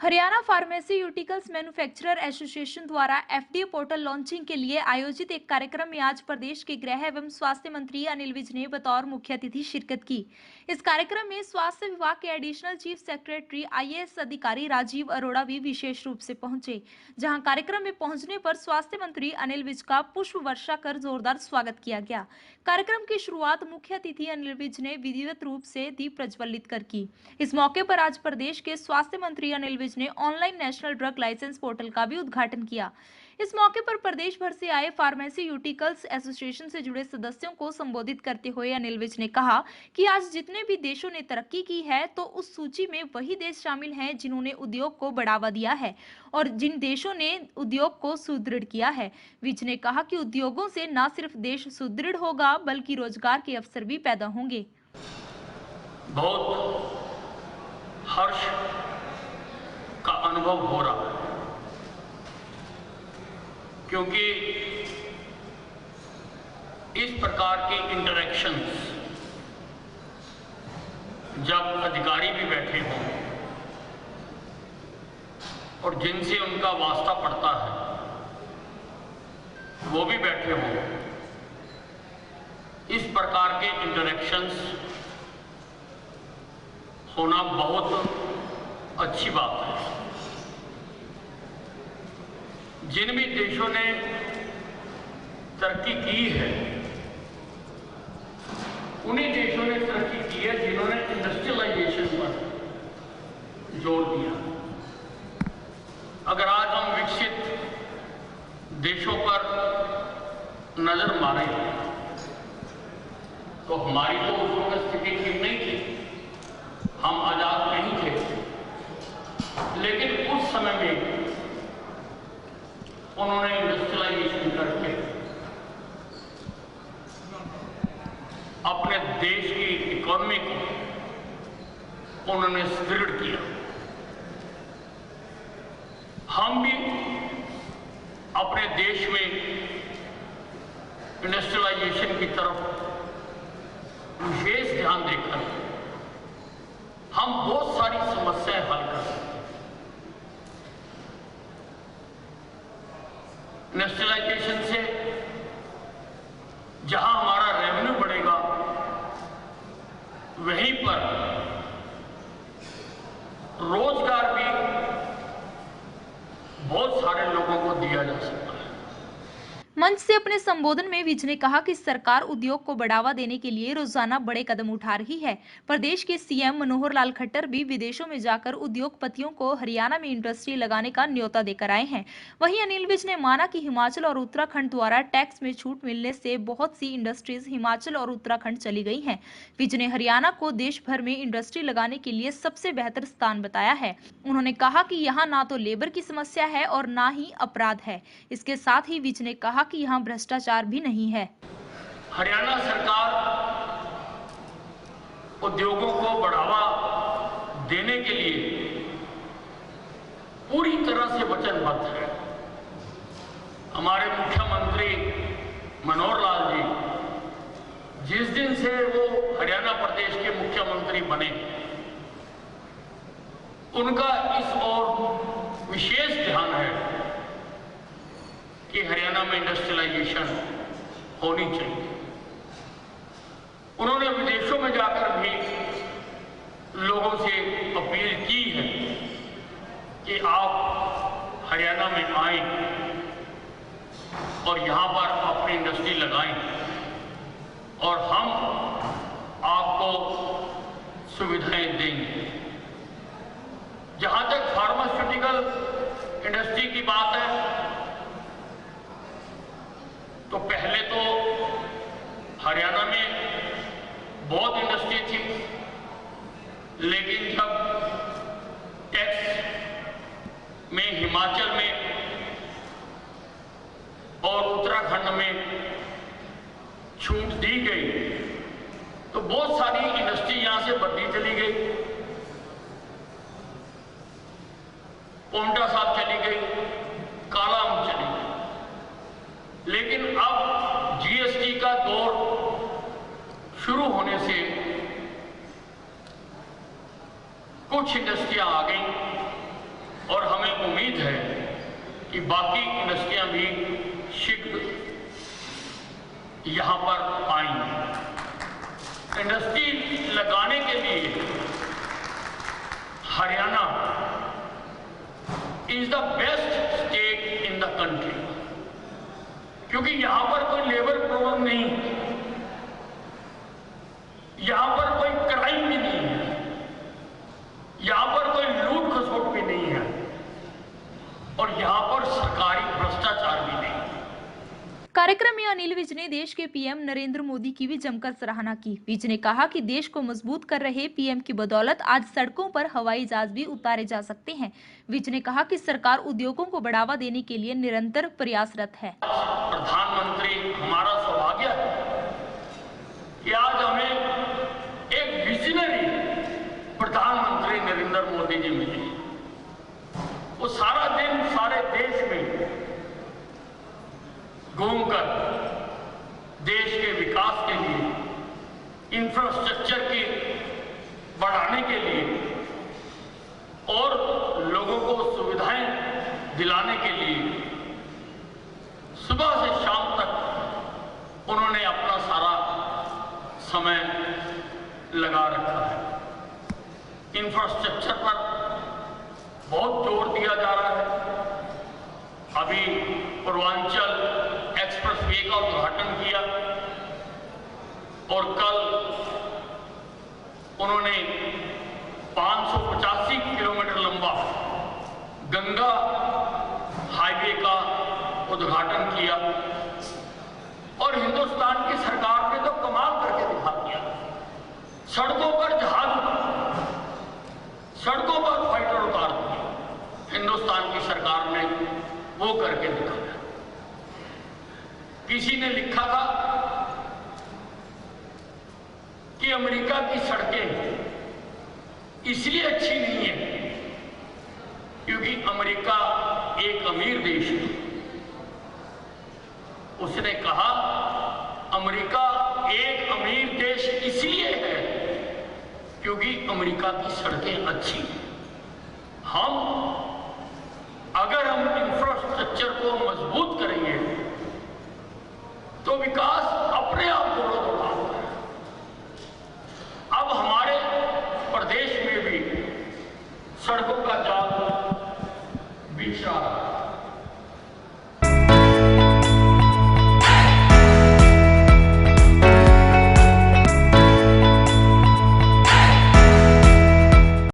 Haryana pharmaceuticals manufacturer association द्वारा FDA portal launching के लिए आयोजित एक कार्यक्रम में आज प्रदेश के गृह एवं स्वास्थ्य मंत्री अनिल विज ने बतौर मुख्य अतिथि शिरकत की। इस कार्यक्रम में स्वास्थ्य विभाग के एडिशनल चीफ सेक्रेटरी आईएएस अधिकारी राजीव अरोड़ा भी विशेष रूप से पहुंचे, जहां कार्यक्रम में पहुंचने पर स्वास्थ्य मंत्री अनिल विज का पुष्प वर्षा कर जोरदार स्वागत किया गया। कार्यक्रम की शुरुआत मुख्य अतिथि अनिल विज ने विधिवत रूप से दीप प्रज्वलित कर की। इस मौके पर आज प्रदेश के स्वास्थ्य मंत्री अनिल विज ने online national drug licence portal का भी उद्घाटन किया। इस मौके पर प्रदेश भर से आए फार्मास्यूटिकल्स एसोसिएशन से जुड़े सदस्यों को संबोधित करते हुए अनिल विज ने कहा कि आज जितने भी देशों ने तरक्की की है तो उस सूची में वही देश शामिल हैं जिन्होंने उद्योग को बढ़ावा दिया है और जिन देशों ने उद्योग को सुदृढ़ किया है। विज ने कहा कि उद्योगों से न सिर्फ देश सुदृढ़ होगा बल्कि रोजगार के अवसर भी पैदा होंगे। बहुत हर्ष का अनुभव हो रहा है क्योंकि इस प्रकार के इंटरैक्शंस जब अधिकारी भी बैठे हों और जिनसे उनका वास्ता पड़ता है वो भी बैठे हों, इस प्रकार के इंटरैक्शंस होना बहुत अच्छी बात है। जिन भी देशों ने तरक्की की है उन्हीं देशों ने तरक्की की है जिन्होंने इंडस्ट्रियलाइजेशन पर जोर दिया। अगर आज हम विकसित देशों पर नजर मारें तो हमारी तो उस वक्त स्थिति ठीक नहीं थी, हम आजाद नहीं थे, लेकिन उस समय में उन्होंने इंडस्ट्रियलाइजेशन करके अपने देश की इकोनॉमी को उन्होंने सुदृढ़ किया। हम भी अपने देश में इंडस्ट्रियलाइजेशन की तरफ विशेष ध्यान देकर हम बहुत सारी समस्याएं हल कर सकते हैं। इंडस्ट्रियलाइजेशन से जहां हमारा रेवेन्यू बढ़ेगा वहीं पर रोजगार भी बहुत सारे लोगों को दिया जा सकता है। मंच से अपने संबोधन में विज ने कहा कि सरकार उद्योग को बढ़ावा देने के लिए रोजाना बड़े कदम उठा रही है। प्रदेश के सीएम मनोहर लाल खट्टर भी विदेशों में जाकर उद्योगपतियों को हरियाणा में इंडस्ट्री लगाने का न्योता देकर आए हैं। वहीं अनिल विज ने माना कि हिमाचल और उत्तराखंड द्वारा टैक्स में छूट मिलने से बहुत सी इंडस्ट्रीज हिमाचल और उत्तराखंड चली गई हैं। विज ने हरियाणा को देश भर में इंडस्ट्री लगाने के लिए सबसे बेहतर स्थान बताया है। उन्होंने कहा कि यहाँ ना तो लेबर की समस्या है और ना ही अपराध है। इसके साथ ही विज ने कहा कि यहाँ भ्रष्टाचार भी नहीं है। हरियाणा सरकार उद्योगों को बढ़ावा देने के लिए पूरी तरह से वचनबद्ध है। हमारे मुख्यमंत्री मनोहर लाल जी जिस दिन से वो हरियाणा प्रदेश के मुख्यमंत्री बने उनका इस ओर विशेष ध्यान है कि हरियाणा में इंडस्ट्रियलाइजेशन होनी चाहिए। उन्होंने विदेशों में जाकर भी लोगों से अपील की है कि आप हरियाणा में आएं और यहां पर अपनी इंडस्ट्री लगाएं और हम आपको सुविधाएं देंगे। जहां तक फार्मास्यूटिकल इंडस्ट्री की बात है तो पहले तो हरियाणा में बहुत इंडस्ट्री थी, लेकिन जब टैक्स में हिमाचल में और उत्तराखंड में छूट दी गई तो बहुत सारी इंडस्ट्री यहां से बदली चली गई। पोंटा साहब चली गई, कालाम चली गई। लेकिन अब जीएसटी का दौर शुरू होने से कुछ इंडस्ट्रियां आ गई कि बाकी इंडस्ट्रियां भी शीघ्र यहां पर आएंगी। इंडस्ट्री लगाने के लिए Haryana is the best state in the country, क्योंकि यहां पर कोई लेबर प्रॉब्लम नहीं है, यहां पर कोई क्राइम भी नहीं है, यहां पर कोई लूट खसोट भी नहीं है और यहां पर सरकारी भ्रष्टाचार भी नहीं है। कार्यक्रम में अनिल विज ने देश के पीएम नरेंद्र मोदी की भी जमकर सराहना की। विज ने कहा कि देश को मजबूत कर रहे पीएम की बदौलत आज सड़कों पर हवाई जहाज भी उतारे जा सकते हैं। विज ने कहा कि सरकार उद्योगों को बढ़ावा देने के लिए निरंतर प्रयासरत है। प्रधानमंत्री हमारा सौभाग्य है कि आज हमें एक विजनरी प्रधानमंत्री नरेंद्र मोदी जी मिले। वो सारा दिन सारे देश में घूमकर देश के विकास के लिए, इंफ्रास्ट्रक्चर की बढ़ाने के लिए और लोगों को सुविधाएं दिलाने के लिए सुबह से शाम तक उन्होंने अपना सारा समय लगा रखा है। इंफ्रास्ट्रक्चर पर बहुत जोर दिया जा रहा है। अभी पूर्वांचल एक्सप्रेसवे का उद्घाटन किया और कल उन्होंने 585 किलोमीटर लंबा गंगा हाईवे का उद्घाटन किया और हिंदुस्तान की सरकार ने तो कमाल करके दिखा दिया। सड़कों पर जहाज उतार, सड़कों पर फाइटर उतार दिए। हिंदुस्तान की सरकार ने वो करके दिखाया। किसी ने लिखा था कि अमेरिका की सड़कें इसलिए अच्छी नहीं है क्योंकि अमेरिका एक अमीर देश है। उसने कहा अमेरिका एक अमीर देश इसलिए है क्योंकि अमेरिका की सड़कें अच्छी हैं। अगर हम इंफ्रास्ट्रक्चर को मजबूत करेंगे तो विकास अपने आप दौड़ा दौड़ा होता है। अब हमारे प्रदेश में भी सड़कों का